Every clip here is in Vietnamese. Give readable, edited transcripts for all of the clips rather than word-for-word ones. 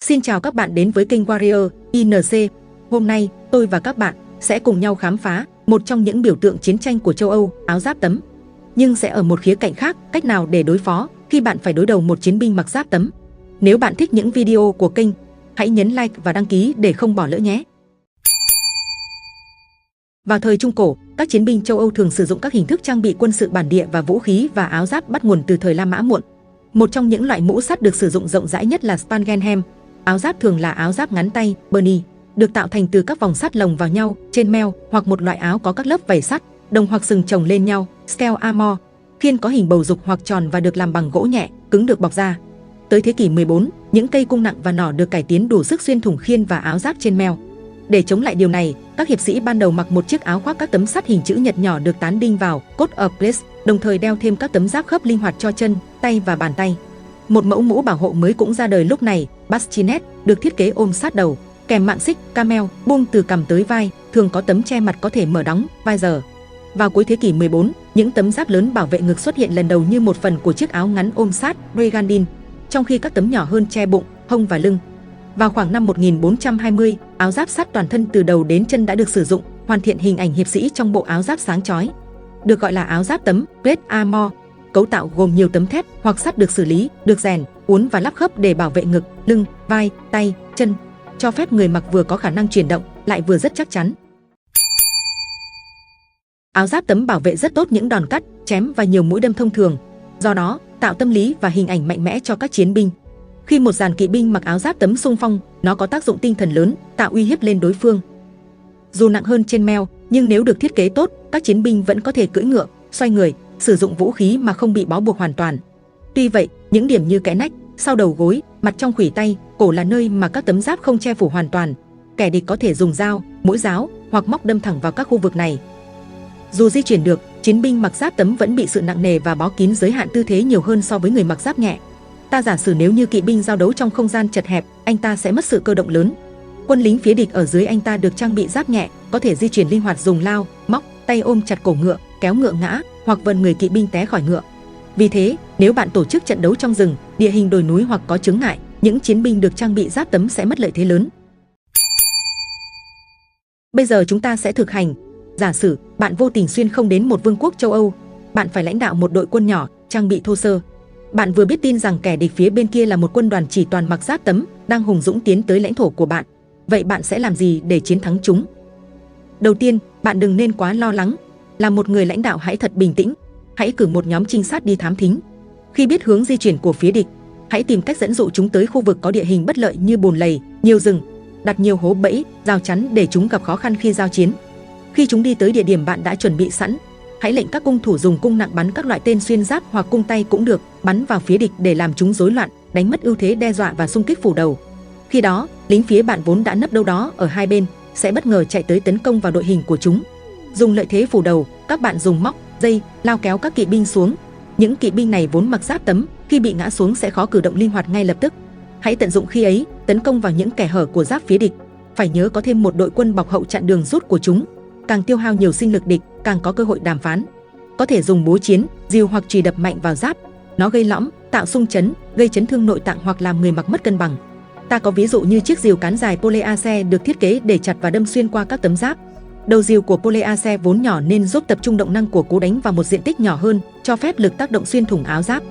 Xin chào các bạn đến với kênh Warrior INC. Hôm nay, tôi và các bạn sẽ cùng nhau khám phá một trong những biểu tượng chiến tranh của châu Âu, áo giáp tấm. Nhưng sẽ ở một khía cạnh khác, cách nào để đối phó khi bạn phải đối đầu một chiến binh mặc giáp tấm. Nếu bạn thích những video của kênh, hãy nhấn like và đăng ký để không bỏ lỡ nhé. Vào thời Trung Cổ, các chiến binh châu Âu thường sử dụng các hình thức trang bị quân sự bản địa và vũ khí và áo giáp bắt nguồn từ thời La Mã Muộn. Một trong những loại mũ sắt được sử dụng rộng rãi nhất là Spangenhelm. Áo giáp thường là áo giáp ngắn tay, Bernie, được tạo thành từ các vòng sắt lồng vào nhau, trên meo, hoặc một loại áo có các lớp vảy sắt, đồng hoặc sừng chồng lên nhau, scale armor. Khiên có hình bầu dục hoặc tròn và được làm bằng gỗ nhẹ, cứng được bọc ra. Tới thế kỷ 14, những cây cung nặng và nỏ được cải tiến đủ sức xuyên thủng khiên và áo giáp trên meo. Để chống lại điều này, các hiệp sĩ ban đầu mặc một chiếc áo khoác các tấm sắt hình chữ nhật nhỏ được tán đinh vào, coat of brass, đồng thời đeo thêm các tấm giáp khớp linh hoạt cho chân, tay và bàn tay. Một mẫu mũ bảo hộ mới cũng ra đời lúc này, bastinet, được thiết kế ôm sát đầu, kèm mạng xích, camel, buông từ cằm tới vai, thường có tấm che mặt có thể mở đóng, visor. Vào cuối thế kỷ 14, những tấm giáp lớn bảo vệ ngực xuất hiện lần đầu như một phần của chiếc áo ngắn ôm sát, brigandine, trong khi các tấm nhỏ hơn che bụng, hông và lưng. Vào khoảng năm 1420, áo giáp sắt toàn thân từ đầu đến chân đã được sử dụng, hoàn thiện hình ảnh hiệp sĩ trong bộ áo giáp sáng chói. Được gọi là áo giáp tấm, plate armor. Cấu tạo gồm nhiều tấm thép hoặc sắt được xử lý, được rèn, uốn và lắp khớp để bảo vệ ngực, lưng, vai, tay, chân, cho phép người mặc vừa có khả năng chuyển động, lại vừa rất chắc chắn. Áo giáp tấm bảo vệ rất tốt những đòn cắt, chém và nhiều mũi đâm thông thường, do đó tạo tâm lý và hình ảnh mạnh mẽ cho các chiến binh. Khi một dàn kỵ binh mặc áo giáp tấm xung phong, nó có tác dụng tinh thần lớn, tạo uy hiếp lên đối phương. Dù nặng hơn trên meo, nhưng nếu được thiết kế tốt, các chiến binh vẫn có thể cưỡi ngựa, xoay người, sử dụng vũ khí mà không bị bó buộc hoàn toàn. Tuy vậy, những điểm như kẽ nách, sau đầu gối, mặt trong khuỷu tay, cổ là nơi mà các tấm giáp không che phủ hoàn toàn. Kẻ địch có thể dùng dao, mũi giáo hoặc móc đâm thẳng vào các khu vực này. Dù di chuyển được, chiến binh mặc giáp tấm vẫn bị sự nặng nề và bó kín giới hạn tư thế nhiều hơn so với người mặc giáp nhẹ. Ta giả sử nếu như kỵ binh giao đấu trong không gian chật hẹp, anh ta sẽ mất sự cơ động lớn. Quân lính phía địch ở dưới anh ta được trang bị giáp nhẹ, có thể di chuyển linh hoạt dùng lao, móc, tay ôm chặt cổ ngựa, kéo ngựa ngã hoặc vần người kỵ binh té khỏi ngựa. Vì thế, nếu bạn tổ chức trận đấu trong rừng, địa hình đồi núi hoặc có chướng ngại, những chiến binh được trang bị giáp tấm sẽ mất lợi thế lớn. Bây giờ chúng ta sẽ thực hành. Giả sử bạn vô tình xuyên không đến một vương quốc châu Âu, bạn phải lãnh đạo một đội quân nhỏ, trang bị thô sơ. Bạn vừa biết tin rằng kẻ địch phía bên kia là một quân đoàn chỉ toàn mặc giáp tấm, đang hùng dũng tiến tới lãnh thổ của bạn. Vậy bạn sẽ làm gì để chiến thắng chúng? Đầu tiên, bạn đừng nên quá lo lắng. Là một người lãnh đạo hãy thật bình tĩnh. Hãy cử một nhóm trinh sát đi thám thính. Khi biết hướng di chuyển của phía địch, hãy tìm cách dẫn dụ chúng tới khu vực có địa hình bất lợi như bùn lầy, nhiều rừng, đặt nhiều hố bẫy, rào chắn để chúng gặp khó khăn khi giao chiến. Khi chúng đi tới địa điểm bạn đã chuẩn bị sẵn, hãy lệnh các cung thủ dùng cung nặng bắn các loại tên xuyên giáp hoặc cung tay cũng được, bắn vào phía địch để làm chúng rối loạn, đánh mất ưu thế đe dọa và xung kích phủ đầu. Khi đó, lính phía bạn vốn đã nấp đâu đó ở hai bên sẽ bất ngờ chạy tới tấn công vào đội hình của chúng. Dùng lợi thế phủ đầu, các bạn dùng móc, dây, lao kéo các kỵ binh xuống. Những kỵ binh này vốn mặc giáp tấm, khi bị ngã xuống sẽ khó cử động linh hoạt ngay lập tức. Hãy tận dụng khi ấy, tấn công vào những kẻ hở của giáp phía địch. Phải nhớ có thêm một đội quân bọc hậu chặn đường rút của chúng. Càng tiêu hao nhiều sinh lực địch, càng có cơ hội đàm phán. Có thể dùng búa chiến, rìu hoặc chùy đập mạnh vào giáp. Nó gây lõm, tạo xung chấn, gây chấn thương nội tạng hoặc làm người mặc mất cân bằng. Ta có ví dụ như chiếc rìu cán dài Poleaxe được thiết kế để chặt và đâm xuyên qua các tấm giáp. Đầu rìu của Poleaxe vốn nhỏ nên giúp tập trung động năng của cú đánh vào một diện tích nhỏ hơn, cho phép lực tác động xuyên thủng áo giáp.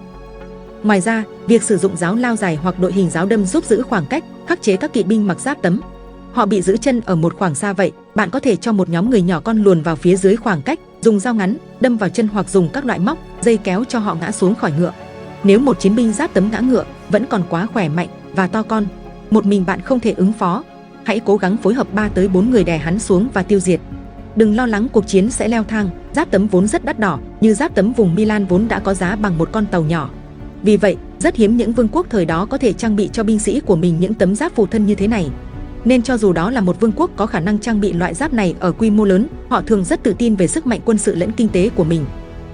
Ngoài ra, việc sử dụng giáo lao dài hoặc đội hình giáo đâm giúp giữ khoảng cách, khắc chế các kỵ binh mặc giáp tấm. Họ bị giữ chân ở một khoảng xa vậy, bạn có thể cho một nhóm người nhỏ con luồn vào phía dưới khoảng cách, dùng dao ngắn, đâm vào chân hoặc dùng các loại móc, dây kéo cho họ ngã xuống khỏi ngựa. Nếu một chiến binh giáp tấm ngã ngựa, vẫn còn quá khỏe mạnh và to con, một mình bạn không thể ứng phó, hãy cố gắng phối hợp 3 tới 4 người đè hắn xuống và tiêu diệt. Đừng lo lắng cuộc chiến sẽ leo thang, giáp tấm vốn rất đắt đỏ, như giáp tấm vùng Milan vốn đã có giá bằng một con tàu nhỏ. Vì vậy, rất hiếm những vương quốc thời đó có thể trang bị cho binh sĩ của mình những tấm giáp phụ thân như thế này. Nên cho dù đó là một vương quốc có khả năng trang bị loại giáp này ở quy mô lớn, họ thường rất tự tin về sức mạnh quân sự lẫn kinh tế của mình.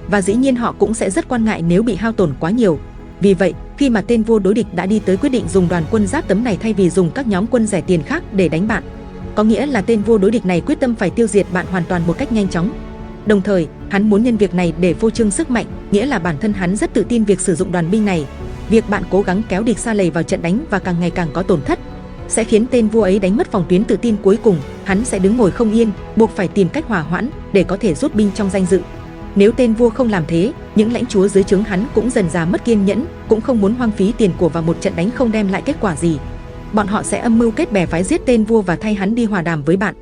Và dĩ nhiên họ cũng sẽ rất quan ngại nếu bị hao tổn quá nhiều. Vì vậy, khi mà tên vua đối địch đã đi tới quyết định dùng đoàn quân giáp tấm này thay vì dùng các nhóm quân rẻ tiền khác để đánh bạn, có nghĩa là tên vua đối địch này quyết tâm phải tiêu diệt bạn hoàn toàn một cách nhanh chóng. Đồng thời, hắn muốn nhân việc này để phô trương sức mạnh, nghĩa là bản thân hắn rất tự tin việc sử dụng đoàn binh này. Việc bạn cố gắng kéo địch sa lầy vào trận đánh và càng ngày càng có tổn thất sẽ khiến tên vua ấy đánh mất phòng tuyến tự tin. Cuối cùng, hắn sẽ đứng ngồi không yên, buộc phải tìm cách hòa hoãn để có thể rút binh trong danh dự. Nếu tên vua không làm thế, những lãnh chúa dưới trướng hắn cũng dần dà mất kiên nhẫn, cũng không muốn hoang phí tiền của vào một trận đánh không đem lại kết quả gì. Bọn họ sẽ âm mưu kết bè phái giết tên vua và thay hắn đi hòa đàm với bạn.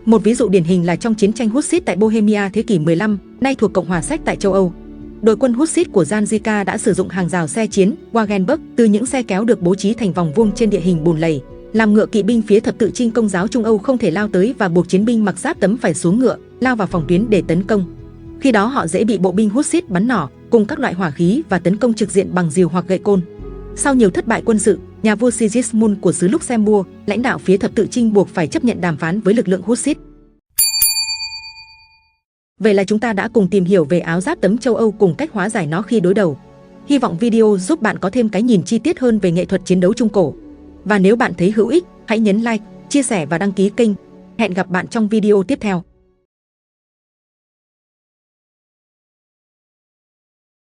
Một ví dụ điển hình là trong chiến tranh Hussite tại Bohemia thế kỷ 15, nay thuộc Cộng hòa Séc tại châu Âu. Đội quân Hussite của Jan Žižka đã sử dụng hàng rào xe chiến Wagenburg từ những xe kéo được bố trí thành vòng vuông trên địa hình bùn lầy, làm ngựa kỵ binh phía thập tự chinh Công giáo Trung Âu không thể lao tới và buộc chiến binh mặc giáp tấm phải xuống ngựa, lao vào phòng tuyến để tấn công. Khi đó họ dễ bị bộ binh Hussite bắn nỏ cùng các loại hỏa khí và tấn công trực diện bằng rìu hoặc gậy côn. Sau nhiều thất bại quân sự, nhà vua Sigismund của xứ Luxembourg, lãnh đạo phía thập tự chinh buộc phải chấp nhận đàm phán với lực lượng Hussite. Vậy là chúng ta đã cùng tìm hiểu về áo giáp tấm châu Âu cùng cách hóa giải nó khi đối đầu. Hy vọng video giúp bạn có thêm cái nhìn chi tiết hơn về nghệ thuật chiến đấu Trung Cổ. Và nếu bạn thấy hữu ích, hãy nhấn like, chia sẻ và đăng ký kênh. Hẹn gặp bạn trong video tiếp theo.